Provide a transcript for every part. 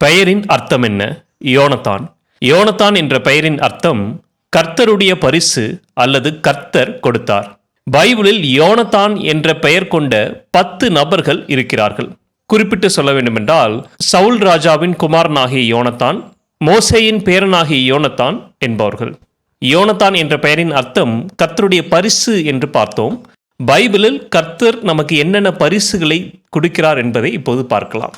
பெயரின் அர்த்தம் என்ன? யோனத்தான். யோனத்தான் என்ற பெயரின் அர்த்தம் கர்த்தருடைய பரிசு அல்லது கர்த்தர் கொடுத்தார். பைபிளில் யோனத்தான் என்ற பெயர் கொண்ட 10 நபர்கள் இருக்கிறார்கள். குறிப்பிட்டு சொல்ல வேண்டுமென்றால், சவுல் ராஜாவின் குமாரனாகிய யோனத்தான், மோசேயின் பேரனாகிய யோனத்தான் என்பவர்கள். யோனத்தான் என்ற பெயரின் அர்த்தம் கர்த்தருடைய பரிசு என்று பார்த்தோம். பைபிளில் கர்த்தர் நமக்கு என்னென்ன பரிசுகளை கொடுக்கிறார் என்பதை இப்போது பார்க்கலாம்.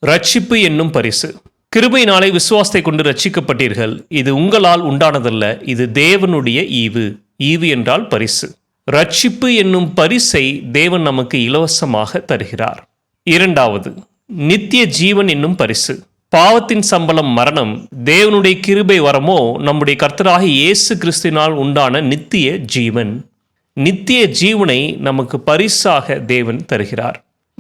ரட்சிப்பு என்னும் பரிசு. கிருபையினாலே விசுவாசத்தை கொண்டு ரட்சிக்கப்பட்டீர்கள். இது உங்களால் உண்டானதல்ல, இது தேவனுடைய ஈவு. ஈவு என்றால் பரிசு. ரட்சிப்பு என்னும் பரிசை தேவன் நமக்கு இலவசமாக தருகிறார். இரண்டாவது, நித்திய ஜீவன் என்னும் பரிசு. பாவத்தின் சம்பளம் மரணம், தேவனுடைய கிருபை வரமோ நம்முடைய கர்த்தராகிய இயேசு கிறிஸ்துவினால் உண்டான நித்திய ஜீவன். நித்திய ஜீவனை நமக்கு பரிசாக தேவன் தருகிறார்.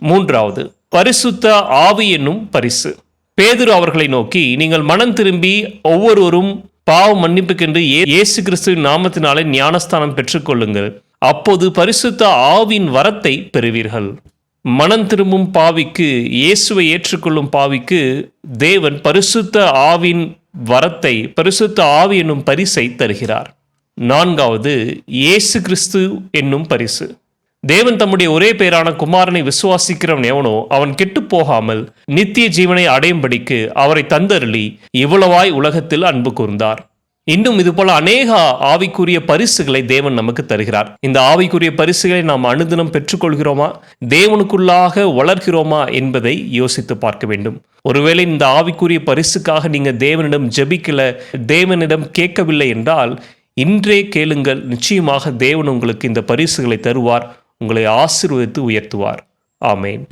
மூன்றாவது, பரிசுத்த ஆவி என்னும் பரிசு. பேதுரு அவர்களை நோக்கி, நீங்கள் மனம் திரும்பி ஒவ்வொருவரும் பாவ மன்னிப்புக்கென்று இயேசு கிறிஸ்துவின் நாமத்தினாலே ஞானஸ்தானம் பெற்றுக்கொள்ளுங்கள், அப்போது பரிசுத்த ஆவியின் வரத்தை பெறுவீர்கள். மனம் திரும்பும் பாவிக்கு, இயேசுவை ஏற்றுக்கொள்ளும் பாவிக்கு தேவன் பரிசுத்த ஆவின் வரத்தை, பரிசுத்த ஆவி என்னும் பரிசை தருகிறார். நான்காவது, இயேசு கிறிஸ்து என்னும் பரிசு. தேவன் தம்முடைய ஒரே பேரான குமாரனை விசுவாசிக்கிறவன் எவனோ அவன் கெட்டு போகாமல் நித்திய ஜீவனை அடையும்படிக்கு அவரை தந்தருளி இவ்வளவாய் உலகத்தில் அன்பு கூர்ந்தார். இன்னும் இதுபோல அநேக ஆவிக்குரிய பரிசுகளை தேவன் நமக்கு தருகிறார். இந்த ஆவிக்குரிய பரிசுகளை நாம் அனுதினம் பெற்றுக்கொள்கிறோமா, தேவனுக்குள்ளாக வளர்கிறோமா என்பதை யோசித்து பார்க்க வேண்டும். ஒருவேளை இந்த ஆவிக்குரிய பரிசுக்காக நீங்க தேவனிடம் ஜெபிக்கல, தேவனிடம் கேட்கவில்லை என்றால் இன்றே கேளுங்கள். நிச்சயமாக தேவன் உங்களுக்கு இந்த பரிசுகளை தருவார், உங்களை ஆசீர்வதித்து உயர்த்துவார். ஆமேன்.